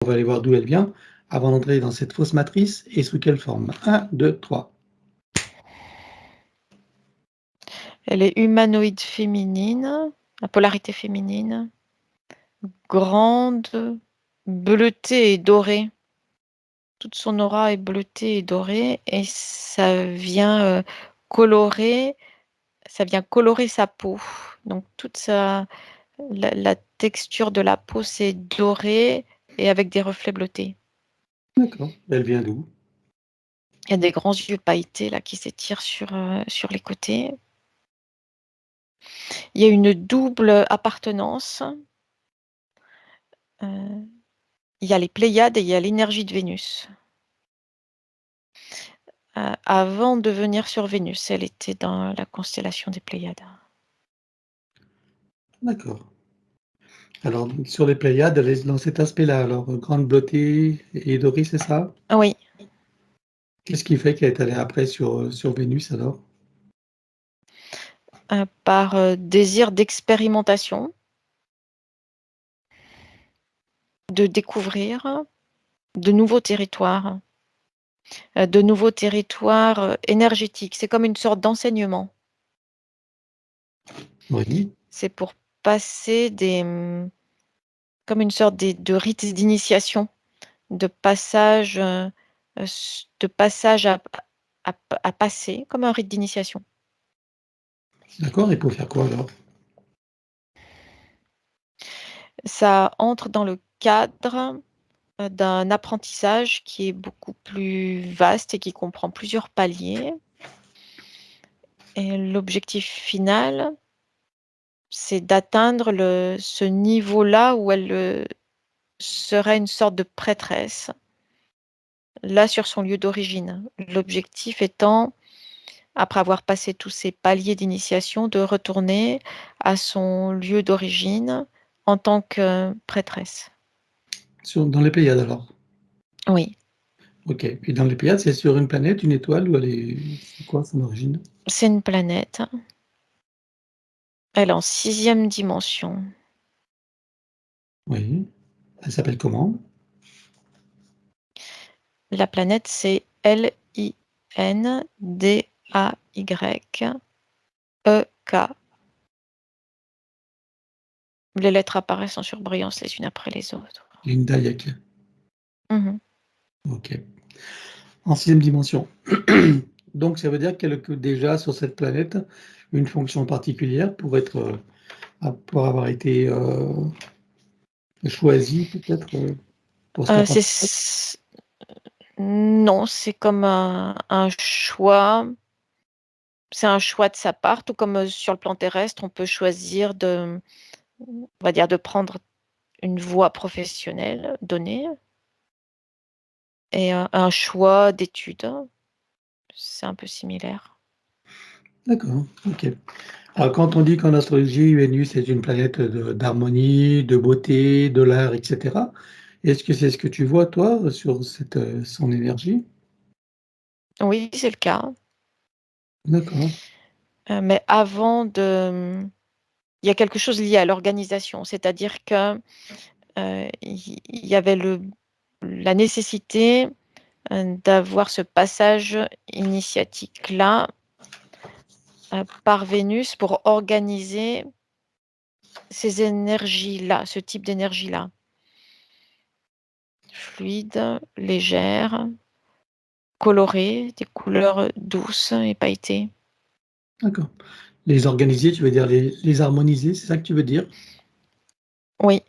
On va aller voir d'où elle vient avant d'entrer dans cette fausse matrice et sous quelle forme. 1, 2, 3. Elle est humanoïde féminine, la polarité féminine, grande, bleutée et dorée. Toute son aura est bleutée et dorée et ça vient colorer sa peau. Donc toute la texture de la peau, c'est doré et avec des reflets bleutés. D'accord. Elle vient d'où? Il y a des grands yeux pailletés là qui s'étirent sur les côtés. Il y a une double appartenance. Il y a les Pléiades et il y a l'énergie de Vénus. Avant de venir sur Vénus, elle était dans la constellation des Pléiades. D'accord. Alors, sur les Pléiades, elle est dans cet aspect-là. Alors, grande beauté et dorée, c'est ça? Oui, Qu'est-ce qui fait qu'elle est allée après sur Vénus alors? par désir d'expérimentation, de découvrir de nouveaux territoires énergétiques. C'est comme une sorte d'enseignement. Oui. C'est pour passer comme une sorte de rite d'initiation, de passage, à passer, comme un rite d'initiation. D'accord. Et pour faire quoi alors? Ça entre dans le cadre d'un apprentissage qui est beaucoup plus vaste et qui comprend plusieurs paliers. Et l'objectif final, c'est d'atteindre ce niveau-là où elle serait une sorte de prêtresse, là sur son lieu d'origine. L'objectif étant, après avoir passé tous ces paliers d'initiation, de retourner à son lieu d'origine en tant que prêtresse. Dans les Pléiades alors? Oui, Ok. Et dans les Pléiades, c'est sur une planète, une étoile, ou c'est quoi son origine? c'est une planète. Elle est en 6e dimension. Oui. Elle s'appelle comment? La planète, c'est Lindayek. Les lettres apparaissent en surbrillance les unes après les autres. Linda Yek. Mhm. Ok. En 6e dimension. Donc, ça veut dire qu'elle occupe déjà sur cette planète une fonction particulière pour avoir été choisie peut-être pour cet apprentissage. Non, c'est comme un choix. C'est un choix de sa part, tout comme sur le plan terrestre, on peut choisir on va dire, de prendre une voie professionnelle donnée et un choix d'études. C'est un peu similaire. D'accord, ok. Alors, quand on dit qu'en astrologie, Vénus est une planète d'harmonie, de beauté, de l'art, etc., est-ce que c'est ce que tu vois, toi, sur son énergie? Oui, c'est le cas. D'accord. Mais il y a quelque chose lié à l'organisation, c'est-à-dire que il y avait la nécessité d'avoir ce passage initiatique-là par Vénus pour organiser ces énergies-là, ce type d'énergie-là. Fluide, légère, colorée, des couleurs douces et pailletées. D'accord. Les organiser, tu veux dire les harmoniser, c'est ça que tu veux dire? Oui,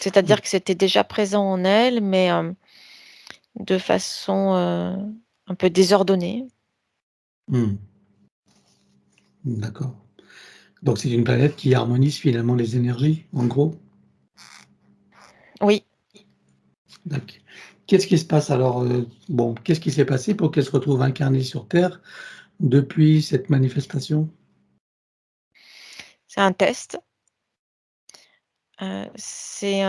c'est-à-dire que c'était déjà présent en elle, mais de façon un peu désordonnée. Hmm. D'accord. Donc, c'est une planète qui harmonise finalement les énergies, en gros? Oui, D'accord. Qu'est-ce qui se passe alors, bon, qu'est-ce qui s'est passé pour qu'elle se retrouve incarnée sur Terre depuis cette manifestation? c'est un test. C'est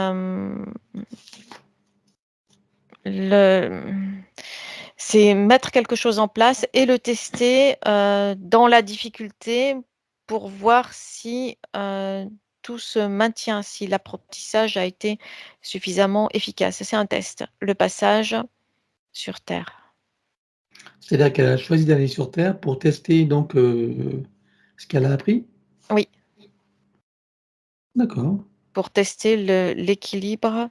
c'est mettre quelque chose en place et le tester dans la difficulté pour voir si tout se maintient, si l'apprentissage a été suffisamment efficace. C'est un test, le passage sur Terre. C'est-à-dire qu'elle a choisi d'aller sur Terre pour tester donc ce qu'elle a appris? Oui, D'accord, pour tester l'équilibre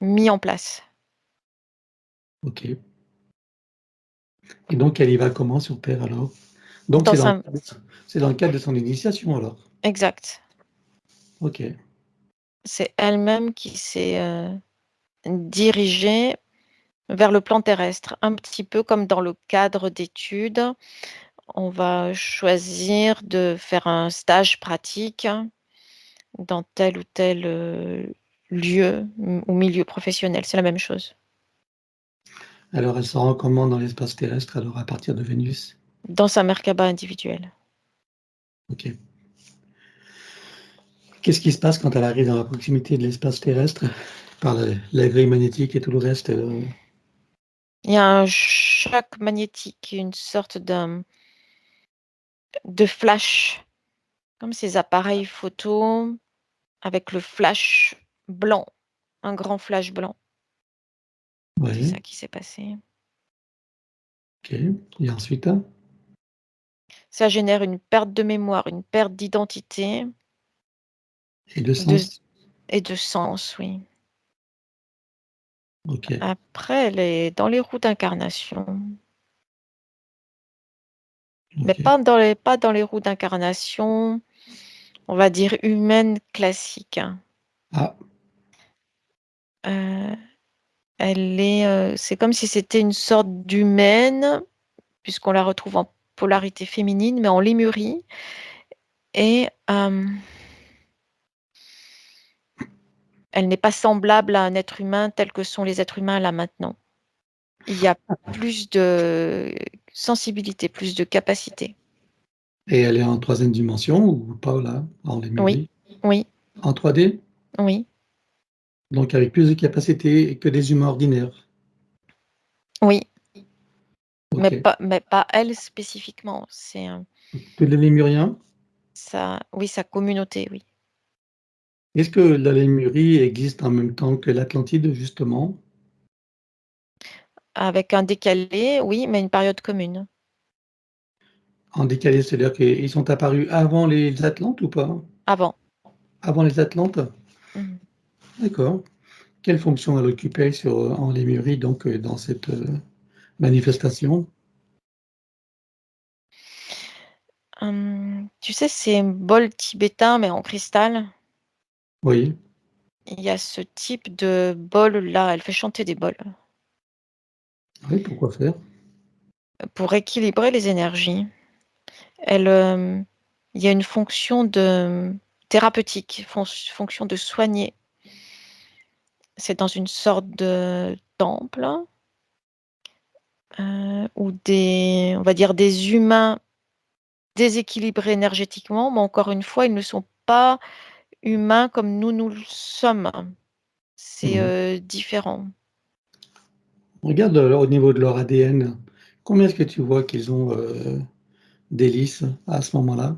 mis en place. OK. Et donc elle y va comment sur Terre alors? Donc Dans un... c'est dans le cadre de son initiation alors? Exact. OK, C'est elle-même qui s'est dirigée vers le plan terrestre, un petit peu comme dans le cadre d'études. On va choisir de faire un stage pratique dans tel ou tel lieu ou milieu professionnel. C'est la même chose. alors elle se rend comment dans l'espace terrestre alors à partir de Vénus? Dans sa Merkaba individuelle. OK. Qu'est-ce qui se passe quand elle arrive dans la proximité de l'espace terrestre par la grille magnétique et tout le reste, Il y a un choc magnétique, une sorte de flash, comme ces appareils photo avec le flash blanc, un grand flash blanc. C'est Ouais, ça qui s'est passé. OK, et ensuite? Ça génère une perte de mémoire, une perte d'identité Et de de, sens? et de sens, oui. OK, Après, elle est dans les roues d'incarnation, mais OK. pas dans les roues d'incarnation, on va dire humaines classiques, hein. Ah, Euh, c'est comme si c'était une sorte d'humaine, puisqu'on la retrouve en polarité féminine, mais en lémurie. Et elle n'est pas semblable à un être humain tel que sont les êtres humains là maintenant. Il y a plus de sensibilité, plus de capacité. et elle est en troisième dimension ou pas là, en Oui, Lémurie? oui, En 3D? oui, Donc avec plus de capacité que des humains ordinaires? oui, OK. mais pas elle spécifiquement. C'est Tous les Lémuriens? oui, sa communauté, oui. Est-ce que la Lémurie existe en même temps que l'Atlantide justement? Avec un décalé, oui, mais une période commune. En décalé, c'est-à-dire qu'ils sont apparus avant les Atlantes ou pas? Avant. Avant les Atlantes? Mhm. D'accord. Quelle fonction elle occupait en Lémurie donc, dans cette, manifestation? Tu sais, ces bols tibétains, mais en cristal, Oui, il y a ce type de bol-là. Elle fait chanter des bols oui, pourquoi faire? pour équilibrer les énergies. Il y a une fonction de thérapeutique, fonction de soigner. C'est dans une sorte de temple où on va dire des humains déséquilibrés énergétiquement, mais encore une fois, ils ne sont pas humains comme nous le sommes. C'est Mmh. différent. Regarde, au niveau de leur ADN, combien est-ce que tu vois qu'ils ont, d'hélices à ce moment-là?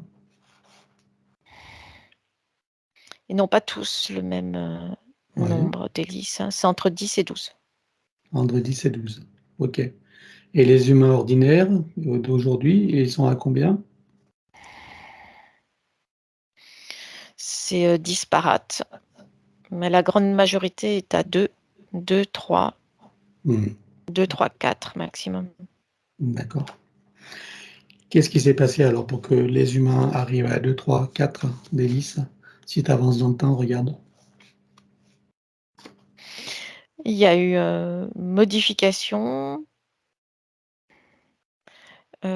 Ils n'ont pas tous le même Ouais, nombre d'hélices, hein. C'est entre 10 et 12. entre 10 et 12. OK. Et les humains ordinaires, d'aujourd'hui, ils sont à combien? C'est disparate, mais la grande majorité est à 2, 2, 3, Mmh, 2, 3, 4 maximum. d'accord. Qu'est-ce qui s'est passé alors pour que les humains arrivent à 2, 3, 4 d'hélices? Si tu avances dans le temps, regarde. Il y a eu modification,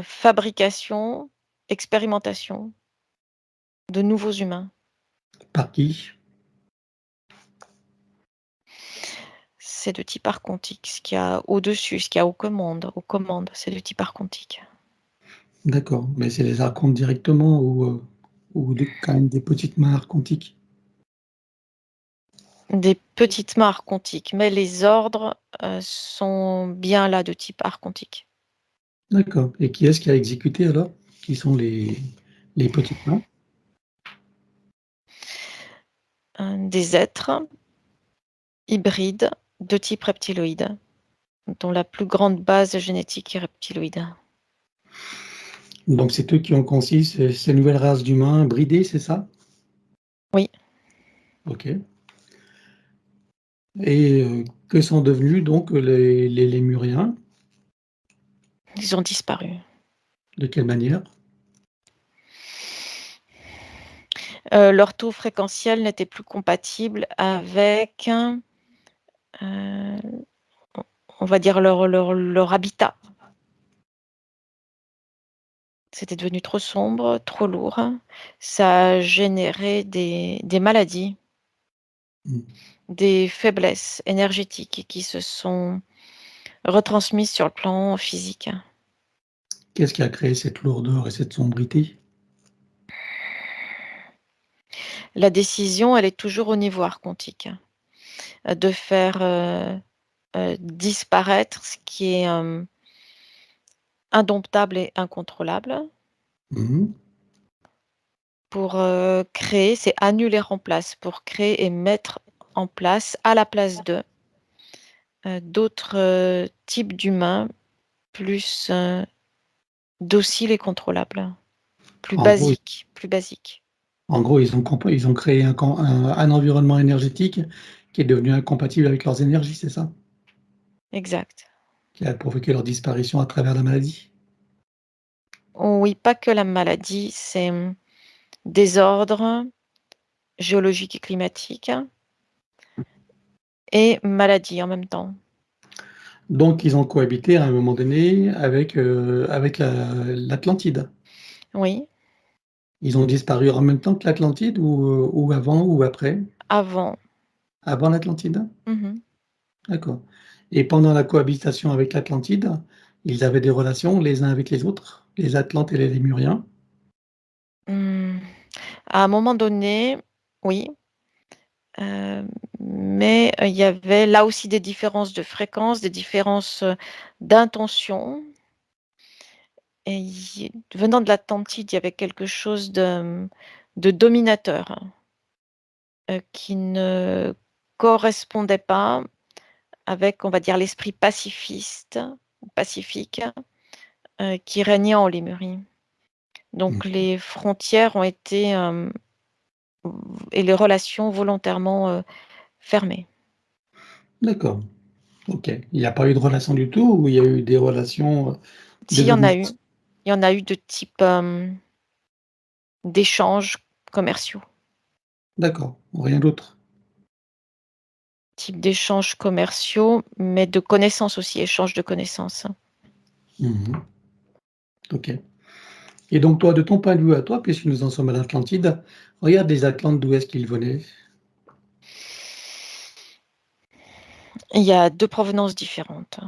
fabrication, expérimentation de nouveaux humains. Par qui? C'est de type archontique. Ce qu'il y a au-dessus, ce qu'il y a aux commandes, c'est de type archontique. D'accord, mais c'est les archontes directement ou quand même des petites mains archontiques? Des petites mains archontiques, mais les ordres sont bien là de type archontique. D'accord, et qui est-ce qui a exécuté alors? Qui sont les petites mains? des êtres hybrides de type reptiloïde, dont la plus grande base génétique est reptiloïde. Donc c'est eux qui ont conçu ces nouvelles races d'humains bridés, c'est ça? Oui. OK. Et que sont devenus donc les lémuriens? Ils ont disparu. De quelle manière? Leur taux fréquentiel n'était plus compatible avec, on va dire leur habitat. C'était devenu trop sombre, trop lourd. Ça a généré des maladies, Mmh. des faiblesses énergétiques qui se sont retransmises sur le plan physique. Qu'est-ce qui a créé cette lourdeur et cette sombreté? La décision, elle est toujours au niveau archontique, de faire, disparaître ce qui est, indomptable et incontrôlable Mmh. pour, créer, c'est annuler en place, pour créer et mettre en place, à la place d'eux, d'autres, types d'humains plus, dociles et contrôlables, plus En gros basiques, plus basiques. En gros, ils ont créé un environnement énergétique qui est devenu incompatible avec leurs énergies, c'est ça? Exact. Qui a provoqué leur disparition à travers la maladie? Oui, pas que la maladie, c'est, désordre géologique et climatique et maladie en même temps. Donc ils ont cohabité à un moment donné avec l'Atlantide. Oui, Ils ont disparu en même temps que l'Atlantide ou avant ou après? avant. Avant l'Atlantide? Mmh. D'accord, et pendant la cohabitation avec l'Atlantide, ils avaient des relations les uns avec les autres, les Atlantes et les Lémuriens? Mmh. À un moment donné, oui, mais il y avait là aussi des différences de fréquence, des différences, d'intention et venant de l'Atlantide, il y avait quelque chose de dominateur, qui ne correspondait pas avec, on va dire, l'esprit pacifiste, pacifique, qui régnait en Lémurie. Donc Mmh. les frontières ont été, et les relations volontairement, fermées. D'accord, OK. Il n'y a pas eu de relation du tout ou il y a eu des relations, de S'il y en a eu, domination? il y en a eu de type, d'échanges commerciaux. D'accord, rien d'autre? Type d'échanges commerciaux, mais de connaissances aussi, échange de connaissances. Mmh mh. OK, et donc toi, de ton point de vue à toi, puisque nous en sommes à l'Atlantide, regarde les Atlantes, d'où est-ce qu'ils venaient? Il y a 2 provenances différentes.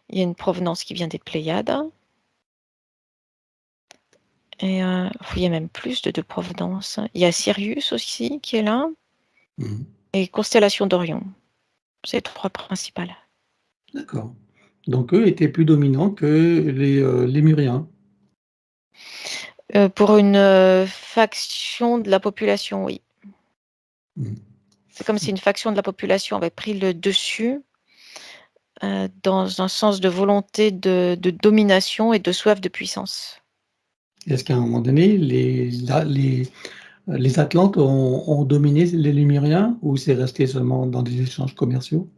Il y a une provenance qui vient des Pléiades et il y a même plus de 2 provenances. Il y a Sirius aussi qui est là Mmh mh. et constellation d'Orion. C'est les 3 principales. D'accord, donc eux étaient plus dominants que les Lémuriens? Pour une, faction de la population, oui. Mmh. C'est comme si une faction de la population avait pris le dessus, dans un sens de volonté de domination et de soif de puissance. Est-ce qu'à un moment donné, les Atlantes ont dominé les Lémuriens ou c'est resté seulement dans des échanges commerciaux?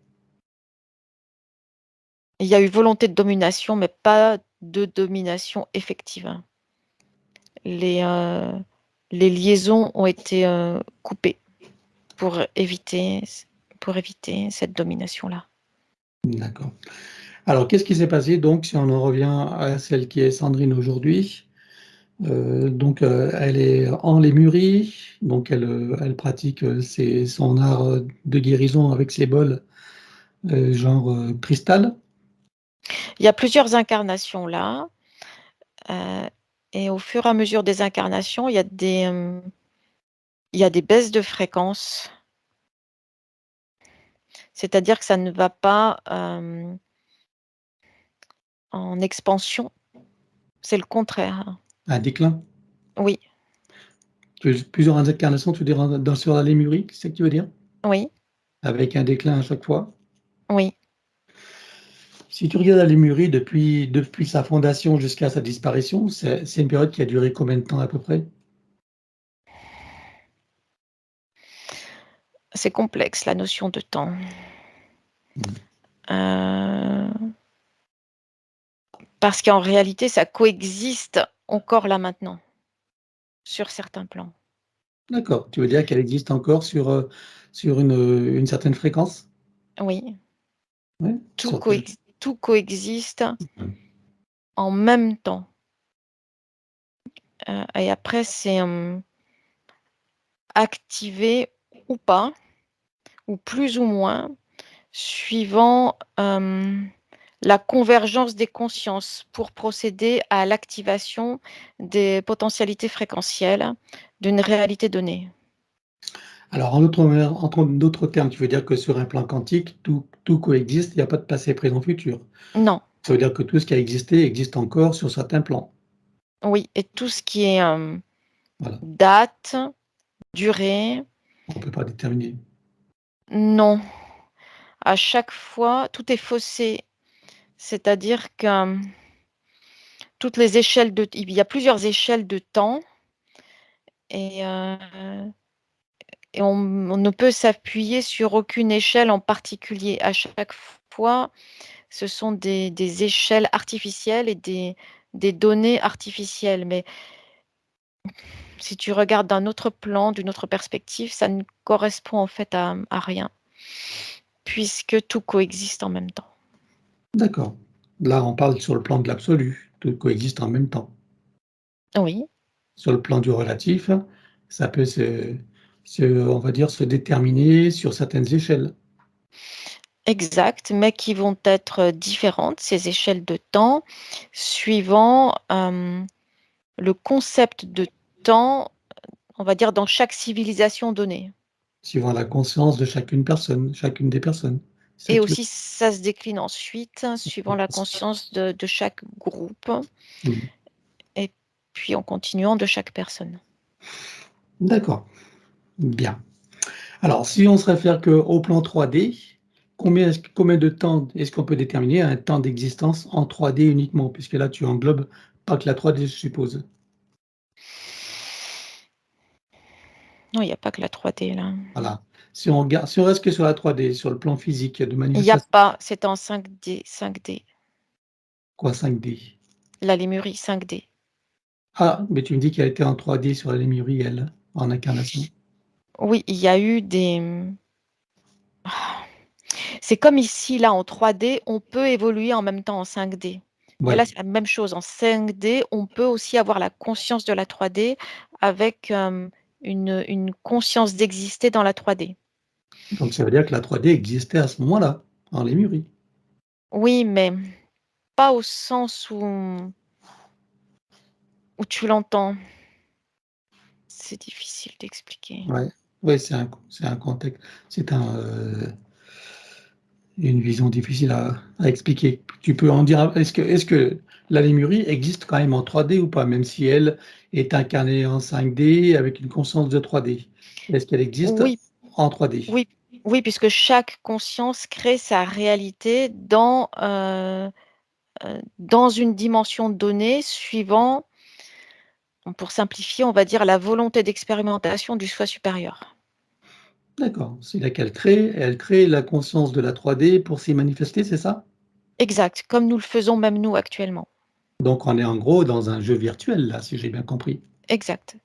Il y a eu volonté de domination, mais pas de domination effective. Les, les liaisons ont été, coupées pour éviter cette domination-là. D'accord. Alors qu'est-ce qui s'est passé donc si on en revient à celle qui est Sandrine aujourd'hui? Donc, elle est en Lémurie, donc elle pratique, son art, de guérison avec ses bols, genre, cristal. Il y a plusieurs incarnations là, heu et au fur et à mesure des incarnations, il y a des baisses de fréquence. C'est-à-dire que ça ne va pas, en expansion, c'est le contraire. Un déclin. Oui, Plusieurs incarnations, tu veux dire, sur la Lémurie, c'est ce que tu veux dire? oui, Avec un déclin à chaque fois? oui. Si tu regardes la Lémurie depuis sa fondation jusqu'à sa disparition, c'est une période qui a duré combien de temps à peu près? C'est complexe la notion de temps. Mmh. Parce qu'en réalité, ça coexiste encore là maintenant, sur certains plans. D'accord, tu veux dire qu'elle existe encore sur une certaine fréquence? Oui, Ouais, sur quelle? tout coexiste Mmh. en même temps. Et après, c'est activé ou pas, ou plus ou moins, suivant la convergence des consciences pour procéder à l'activation des potentialités fréquentielles d'une réalité donnée. Alors en d'autres termes, tu veux dire que sur un plan quantique, tout coexiste, il y a pas de passé, présent, futur? Non, Ça veut dire que tout ce qui a existé existe encore sur certains plans? oui, et tout ce qui est Voilà, date, durée, on peut pas déterminer. non. À chaque fois, tout est faussé. C'est-à-dire que toutes les échelles il y a plusieurs échelles de temps et on ne peut s'appuyer sur aucune échelle en particulier. À chaque fois, ce sont des échelles artificielles et des données artificielles. Mais si tu regardes d'un autre plan, d'une autre perspective, ça ne correspond en fait à rien, puisque tout coexiste en même temps. D'accord. Là, on parle sur le plan de l'absolu, tout coexiste en même temps. Oui, Sur le plan du relatif, ça peut on va dire, se déterminer sur certaines échelles. exact, mais qui vont être différentes, ces échelles de temps, suivant le concept de temps, on va dire, dans chaque civilisation donnée. Suivant la conscience de chacune des personnes. C'est ça Et que tu aussi, ça se décline ensuite, suivant la conscience de chaque groupe, mmh. et puis en continuant de chaque personne. D'accord, bien. Alors, si on se réfère qu'au plan 3D, combien de temps est-ce qu'on peut déterminer un temps d'existence en 3D uniquement? Puisque là, tu englobes pas que la 3D, je suppose? Non, il n'y a pas que la 3D là. Voilà. Si on reste que sur la 3D, sur le plan physique de Il n'y a manifestation, pas, c'est en 5D, 5D. quoi, 5D? La Lémurie, 5D. Ah, mais tu me dis qu'elle était en 3D sur la Lémurie, elle, en incarnation? Oui, il y a eu c'est comme ici, là, en 3D, on peut évoluer en même temps en 5D. Et là, Ouais, c'est la même chose. En 5D, on peut aussi avoir la conscience de la 3D avec une conscience d'exister dans la 3D. donc ça veut dire que la 3D existait à ce moment-là, en Lémurie? Oui, mais pas au sens où tu l'entends. C'est difficile d'expliquer. Ouais, ouais, c'est un contexte, c'est une vision difficile à expliquer. Tu peux en dire est-ce que la Lémurie existe quand même en 3D ou pas? Même si elle est incarnée en 5D avec une conscience de 3D. Est-ce qu'elle existe Oui, en 3D? oui, oui, puisque chaque conscience crée sa réalité dans une dimension donnée suivant, pour simplifier, on va dire la volonté d'expérimentation du soi supérieur. D'accord, c'est là elle crée la conscience de la 3D pour s'y manifester, c'est ça? Exact, comme nous le faisons même nous actuellement. Donc on est en gros dans un jeu virtuel là, si j'ai bien compris? Exact.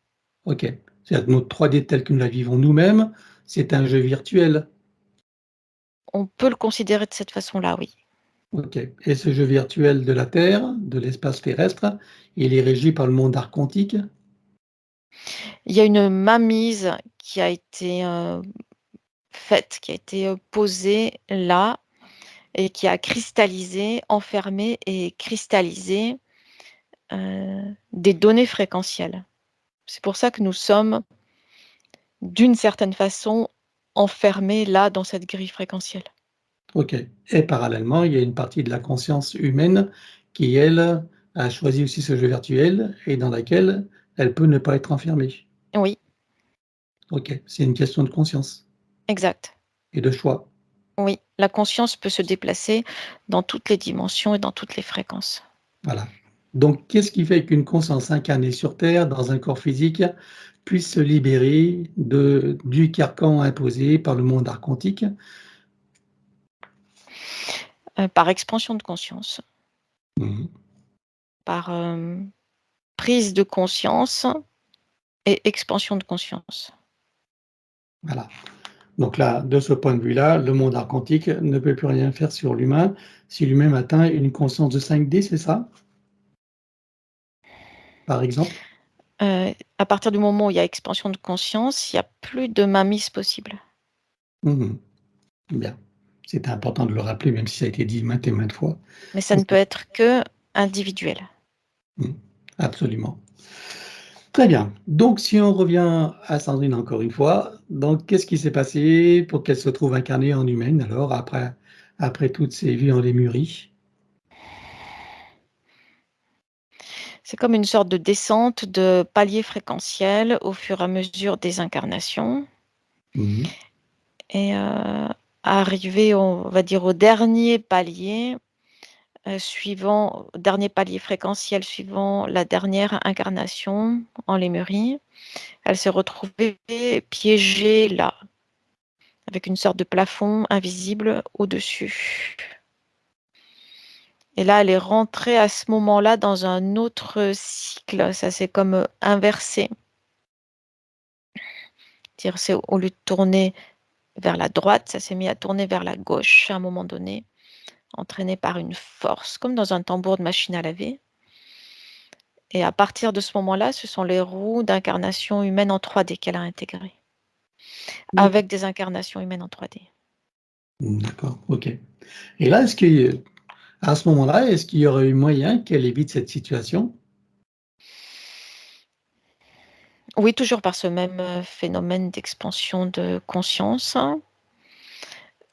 OK. C'est-à-dire que notre 3D telle que nous la vivons nous-mêmes, c'est un jeu virtuel? On peut le considérer de cette façon-là, oui. OK, et ce jeu virtuel de la Terre, de l'espace terrestre, il est régi par le monde archontique? Il y a une mainmise qui a été faite, qui a été posée là et qui a cristallisé, enfermé et cristallisé des données fréquentielles. C'est pour ça que nous sommes, d'une certaine façon, enfermés là dans cette grille fréquentielle. OK, et parallèlement, il y a une partie de la conscience humaine qui, elle, a choisi aussi ce jeu virtuel et dans laquelle elle peut ne pas être enfermée. Oui, OK, c'est une question de conscience exact. et de choix. Oui, la conscience peut se déplacer dans toutes les dimensions et dans toutes les fréquences. Voilà. Donc qu'est-ce qui fait qu'une conscience incarnée sur Terre, dans un corps physique, puisse se libérer du carcan imposé par le monde archontique? Par expansion de conscience, Mmh. par prise de conscience et expansion de conscience. Voilà. Donc là, de ce point de vue-là, le monde archontique ne peut plus rien faire sur l'humain si lui-même atteint une conscience de 5D, c'est ça? Par exemple? À partir du moment où il y a expansion de conscience, il n'y a plus de mainmise possible. Mmh. Bien. C'était important de le rappeler, même si ça a été dit maintes et maintes fois. Mais ça ne peut être que individuel. Mmh. Absolument. Très bien. Donc si on revient à Sandrine encore une fois, donc qu'est-ce qui s'est passé pour qu'elle se trouve incarnée en humaine alors après toutes ces vies en Lémurie? C'est comme une sorte de descente de palier fréquentiel au fur et à mesure des incarnations. Mmh. Et arriver, on va dire, au dernier palier, dernier palier fréquentiel suivant la dernière incarnation en Lémurie, elle s'est retrouvée piégée là, avec une sorte de plafond invisible au-dessus. Et là, elle est rentrée à ce moment-là dans un autre cycle. Ça s'est comme inversé. C'est-à-dire, c'est au lieu de tourner vers la droite, ça s'est mis à tourner vers la gauche à un moment donné, entraîné par une force, comme dans un tambour de machine à laver. Et à partir de ce moment-là, ce sont les roues d'incarnation humaine en 3D qu'elle a intégrées, D'accord. avec des incarnations humaines en 3D. Mmh, d'accord, OK. Et là, à ce moment-là, est-ce qu'il y aurait eu moyen qu'elle évite cette situation? Oui, toujours par ce même phénomène d'expansion de conscience.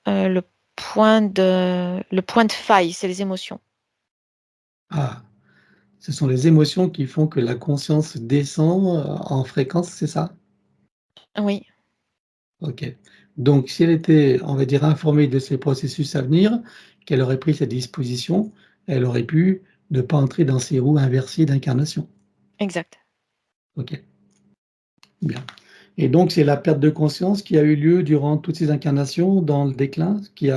Le point de faille, c'est les émotions. Ah, ce sont les émotions qui font que la conscience descend, en fréquence, c'est ça? Oui, OK. Donc si elle était, on va dire, informée de ces processus à venir, qu'elle aurait pris ses dispositions, elle aurait pu ne pas entrer dans ces roues inversées d'incarnation. exact. OK, bien. Et donc c'est la perte de conscience qui a eu lieu durant toutes ces incarnations dans le déclin, qui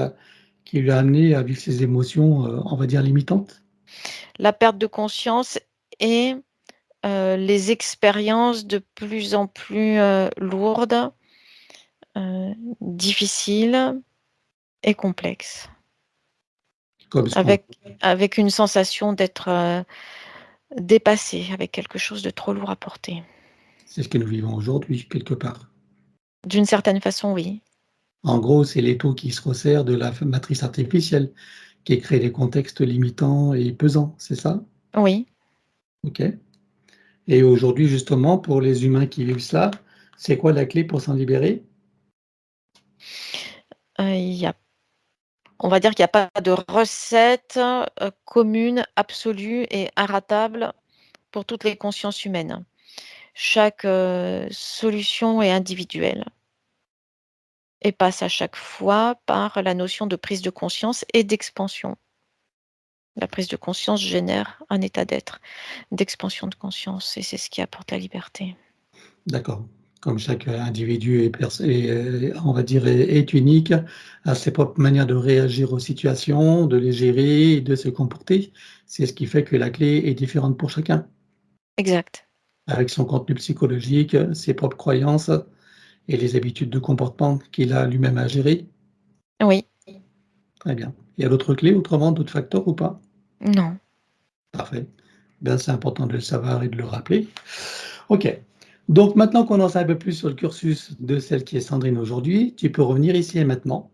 lui a amené à vivre ces émotions, on va dire limitantes? La perte de conscience et les expériences de plus en plus lourdes, difficiles et complexes, Comme ce qu'on avec une sensation d'être dépassée, avec quelque chose de trop lourd à porter. c'est ce que nous vivons aujourd'hui, quelque part. D'une certaine façon, oui. En gros, c'est l'étau qui se resserre de la matrice artificielle, qui crée des contextes limitants et pesants, c'est ça? Oui, OK. Et aujourd'hui, justement, pour les humains qui vivent cela, c'est quoi la clé pour s'en libérer? il y a on va dire qu'il y a pas de recette, commune, absolue et inratable pour toutes les consciences humaines. Chaque, solution est individuelle et passe à chaque fois par la notion de prise de conscience et d'expansion. La prise de conscience génère un état d'être, d'expansion de conscience et c'est ce qui apporte la liberté. D'accord. Comme chaque individu on va dire, est unique, a ses propres manières de réagir aux situations, de les gérer et de se comporter. C'est ce qui fait que la clé est différente pour chacun, Exact. avec son contenu psychologique, ses propres croyances et les habitudes de comportement qu'il a lui-même à gérer. Oui. Très bien. Il y a d'autres clés autrement, d'autres facteurs ou pas? Non. Parfait. Ben, c'est important de le savoir et de le rappeler. OK. Donc maintenant qu'on en sait un peu plus sur le cursus de celle qui est Sandrine aujourd'hui, tu peux revenir ici et maintenant.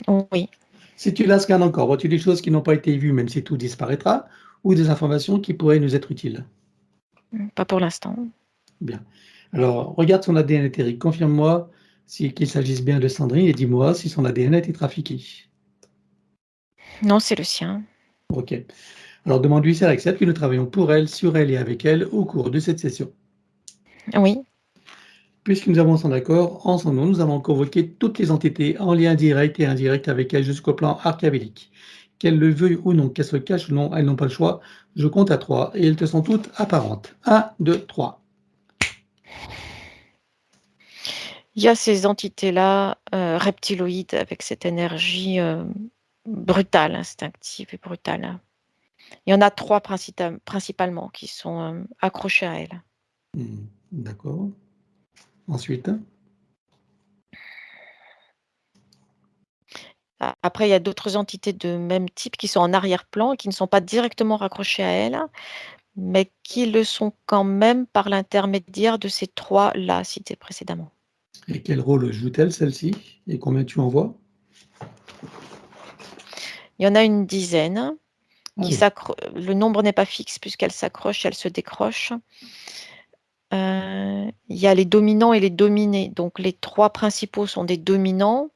Oui. Si tu la scannes encore, vois-tu des choses qui n'ont pas été vues, même si tout disparaîtra, ou des informations qui pourraient nous être utiles? Pas pour l'instant. Bien. Alors, regarde son ADN éthérique. Confirme-moi qu'il s'agisse bien de Sandrine et dis-moi si son ADN a été trafiqué. Non, c'est le sien. OK. Alors demande-lui si elle accepte que nous travaillons pour elle, sur elle et avec elle au cours de cette session. Oui. Puisque nous avons son accord, en son nom, nous avons convoqué toutes les entités en lien direct et indirect avec elle jusqu'au plan archavélique. Qu'elles le veuillent ou non, qu'elles se cachent ou non, elles n'ont pas le choix. Je compte à 3 et elles te sont toutes apparentes. 1, 2, 3. Il y a ces entités-là, reptiloïdes, avec cette énergie brutale, instinctive et brutale. Il y en a 3 principalement qui sont accrochées à elle. D'accord. Ensuite, Après, il y a d'autres entités de même type qui sont en arrière-plan et qui ne sont pas directement raccrochées à elle, mais qui le sont quand même par l'intermédiaire de ces 3-là cités précédemment. et quel rôle joue-t-elle celle-ci? Et combien tu en vois? Il y en a une dizaine Ah qui oui. le nombre n'est pas fixe puisqu'elles s'accrochent, elles se décrochent. Il y a les dominants et les dominés. Donc les 3 principaux sont des dominants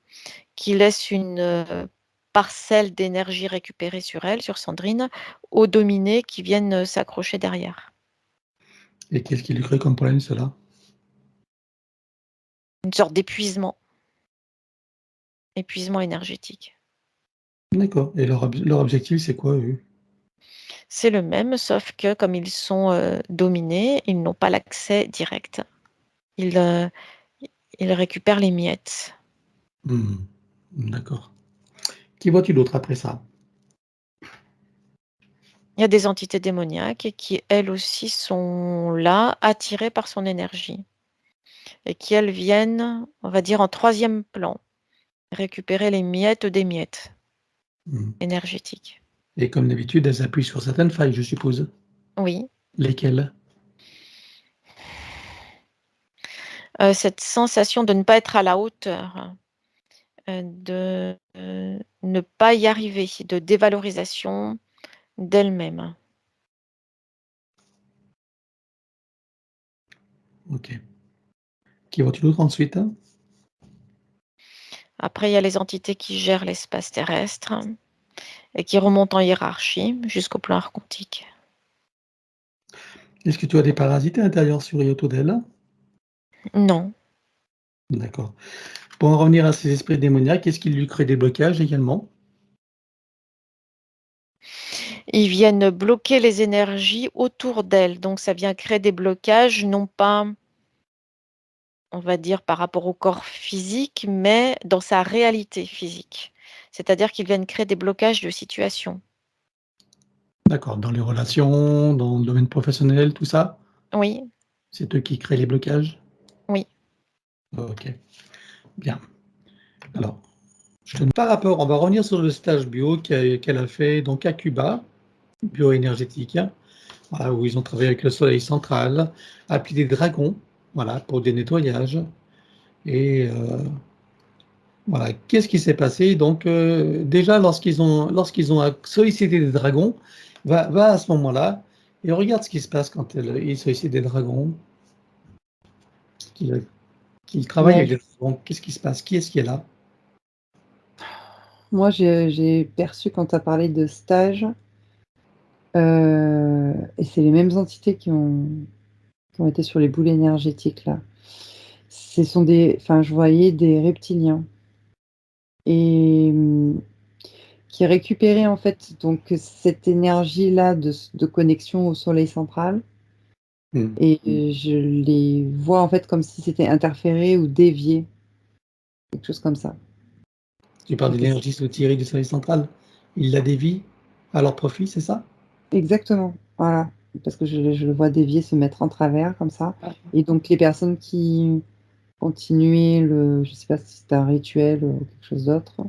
qui laissent une parcelle d'énergie récupérée sur elle, sur Sandrine, aux dominés qui viennent s'accrocher derrière. Et qu'est-ce qui lui crée comme problème, cela? Une sorte d'épuisement. Épuisement énergétique. D'accord. Et leur objectif, c'est quoi, eux? C'est le même, sauf que comme ils sont dominés, ils n'ont pas l'accès direct. Ils récupèrent les miettes. D'accord. Qui vois-tu d'autre après ça? Il y a des entités démoniaques qui, elles aussi, sont là, attirées par son énergie. Et qui, elles, viennent, on va dire, en 3e plan, récupérer les miettes des miettes Mmh. énergétiques. Et comme d'habitude, elles appuient sur certaines failles, je suppose. Oui. Lesquelles? Cette sensation de ne pas être à la hauteur, de ne pas y arriver, de dévalorisation d'elle-même. OK. Qui vois-tu d'autre ensuite? Après, il y a les entités qui gèrent l'espace terrestre et qui remontent en hiérarchie jusqu'au plan archontique. Est-ce que tu as des parasites à l'intérieur sur et autour d'elle? Non. D'accord. Pour en revenir à ces esprits démoniaques, est-ce qu'ils lui créent des blocages également? Ils viennent bloquer les énergies autour d'elle, donc ça vient créer des blocages, non pas, on va dire, par rapport au corps physique, mais dans sa réalité physique. C'est-à-dire qu'ils viennent créer des blocages de situation. D'accord. Dans les relations, dans le domaine professionnel, tout ça? Oui, C'est eux qui créent les blocages? oui. OK, bien. Alors, je te par rapport on va revenir sur le stage bio qu'elle a fait donc à Cuba, bioénergétique, voilà, où ils ont travaillé avec le soleil central, appelé des dragons, voilà, pour des nettoyages et voilà. Qu'est-ce qui s'est passé? Donc déjà lorsqu'ils ont sollicité des dragons, va à ce moment-là et regarde ce qui se passe quand ils sollicitent des dragons, qu'ils travaillent Bah, avec des dragons. Qu'est-ce qui se passe? Qui est-ce qui est là? moi, j'ai perçu quand tu as parlé de stage, et c'est les mêmes entités qui ont été sur les boules énergétiques là. Ce sont enfin, je voyais des reptiliens et qui récupéraient en fait donc cette énergie-là de connexion au soleil central Mmh. et je les vois en fait comme si c'était interféré ou dévié, quelque chose comme ça. Tu parles de Donc l'énergie soutirée du soleil central. Ils la dévient à leur profit, c'est ça? exactement, voilà, parce que je le vois dévier, se mettre en travers comme ça Ah. et donc les personnes qui continuaient je sais pas si c'était un rituel ou quelque chose d'autre,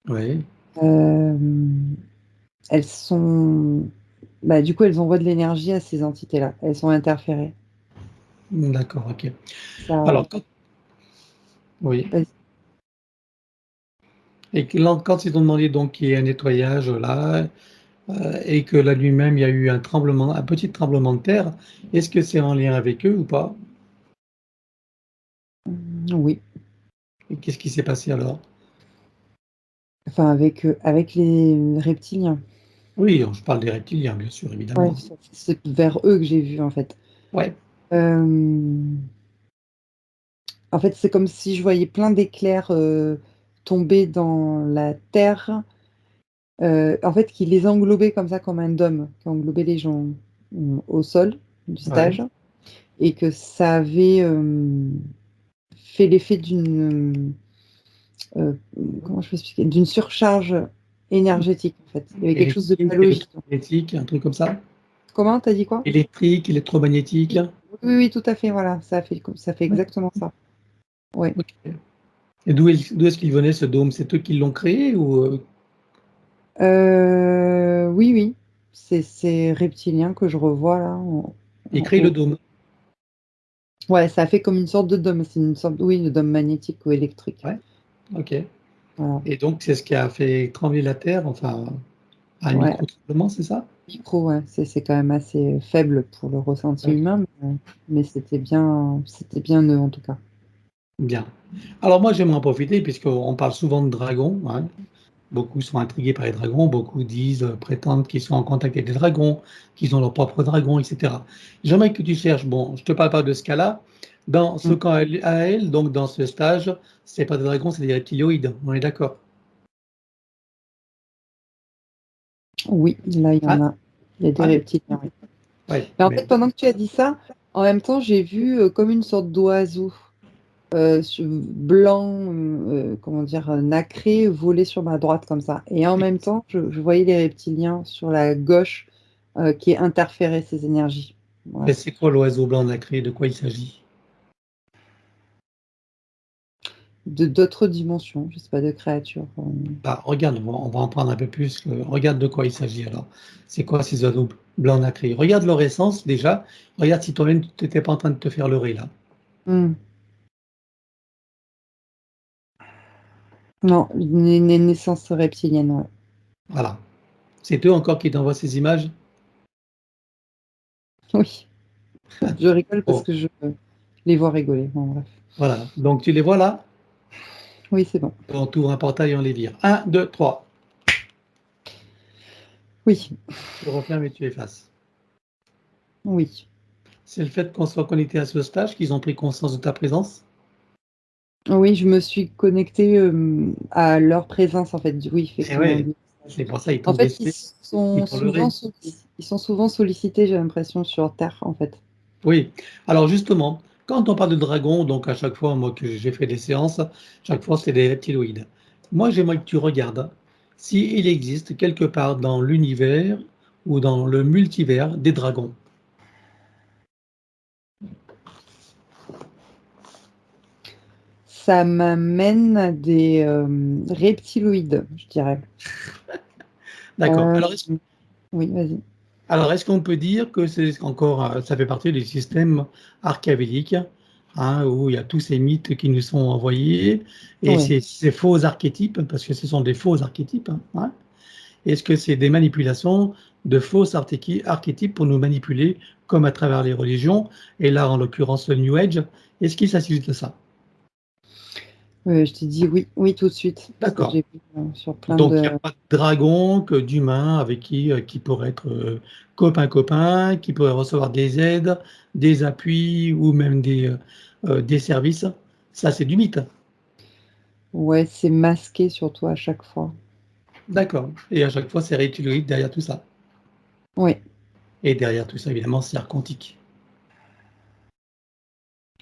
Oui, hem, elles sont bah, du coup, elles envoient de l'énergie à ces entités-là. Elles sont interférées. d'accord, OK. Ça Alors oui, Vas-y. et que là, quand ils t'ont demandé donc qu'il y ait un nettoyage là, et que la nuit même, il y a eu un petit tremblement de terre, est-ce que c'est en lien avec eux ou pas? Oui, Et qu'est-ce qui s'est passé alors? enfin avec les reptiliens. Oui, je parle des reptiliens, bien sûr, Ouais, évidemment. c'est vers eux que j'ai vu, en fait. Ouais, En fait, c'est comme si je voyais plein d'éclairs tomber dans la terre, en fait, qui les englobaient comme ça, comme un dôme, qui englobait les gens au sol du ouais. stage, et que ça avait fait l'effet d'une, euh, comment je peux expliquer, d'une surcharge énergétique, en fait. Il y avait quelque chose de Électrique, pas logique. électromagnétique, un truc comme ça. Comment, t'as dit quoi? Électrique, électromagnétique. Oui, oui, oui, tout à fait, voilà, ça fait Ouais, exactement ça. Ouais. ok. Et d'où est-ce qu'il venait ce dôme? C'est eux qui l'ont créé ou Oui, oui, c'est ces reptiliens que je revois là. ils créent le dôme? Ouais, ça fait comme une sorte de dôme, c'est une sorte, oui, de dôme magnétique ou électrique. Ouais, ok. Voilà. Et donc, c'est ce qui a fait trembler la Terre, enfin, un Ouais, micro-tremblement, c'est ça? micro, ouais, c'est quand même assez faible pour le ressenti Ok, humain, mais c'était bien eux en tout cas. bien. Alors moi, j'aimerais en profiter, puisqu'on parle souvent de dragons, hein. Beaucoup sont intrigués par les dragons, beaucoup disent, prétendent qu'ils sont en contact avec des dragons, qu'ils ont leur propre dragon, etc. J'aimerais que tu cherches, bon, je ne te parle pas de ce cas-là, dans ce Mm. camp à elle, donc dans ce stage, c'est pas des dragons, c'est des reptilioïdes, on est d'accord? Oui, là il y en Hein? a. Il y a des Ouais, reptiliens, oui. ouais, Mais en fait, mais pendant que tu as dit ça, en même temps, j'ai vu comme une sorte d'oiseau blanc, comment dire, nacré, voler sur ma droite comme ça. Et en même temps, je voyais les reptiliens sur la gauche qui interféraient ces énergies. Voilà. c'est quoi l'oiseau blanc nacré? De quoi il s'agit? De d'autres dimensions, je sais pas, de créatures. Bah, regarde, on va en prendre un peu plus. Regarde de quoi il s'agit alors. C'est quoi ces oiseaux blancs nacrés? Regarde leur essence déjà. Regarde si toi-même tu n'étais pas en train de te faire leurrer là. Hmm. Non, une naissance reptilienne, ouais. Voilà. C'est eux encore qui t'envoient ces images? Oui, je rigole parce Bon, que je les vois rigoler. Bon, bref. voilà. Donc tu les vois là? Oui, c'est bon. On t'ouvre un portail et on les vire. Un, deux, trois. Oui, Tu refermes et tu effaces. oui. C'est le fait qu'on soit connecté à ce stage qu'ils ont pris conscience de ta présence? Oui, je me suis connectée à leur présence, en fait. Oui, Eh effectivement. ouais, c'est pour ça ils En t'ont fait, décelé, ils t'ont leurré. ils sont souvent sollicités, j'ai l'impression, sur Terre, en fait. Oui, alors justement, quand on parle de dragon, donc à chaque fois, moi que j'ai fait des séances, chaque fois c'est des reptiloïdes. Moi j'aimerais que tu regardes s'il existe quelque part dans l'univers ou dans le multivers des dragons. Ça m'amène à des reptiloïdes, je dirais. D'accord. Euh, oui, vas-y. Alors est-ce qu'on peut dire que c'est encore, ça fait partie du système archavélique, hein, où il y a tous ces mythes qui nous sont envoyés et Oui. ces faux archétypes, parce que ce sont des faux archétypes, hein. Est-ce que c'est des manipulations de faux archétypes pour nous manipuler, comme à travers les religions, et là, en l'occurrence, le New Age, est-ce qu'il s'agit de ça? Je t'ai dit oui, oui tout de suite, parce que D'accord. j'ai vu sur plein Donc, il n'y de... a pas de dragon que d'humains avec qui pourraient être copains-copains, qui pourraient recevoir des aides, des appuis ou même des services. Ça, c'est du mythe. Ouais, c'est masqué surtout à chaque fois. D'accord. Et à chaque fois, c'est réutilisé derrière tout ça. Oui, Et derrière tout ça, évidemment, c'est archontique,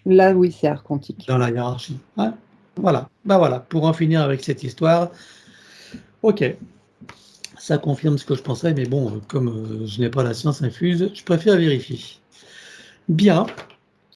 là, oui, c'est archontique. dans la hiérarchie. Hein. Voilà. Ben voilà, pour en finir avec cette histoire, ok, ça confirme ce que je pensais, mais bon, comme je n'ai pas la science infuse, je préfère vérifier. Bien,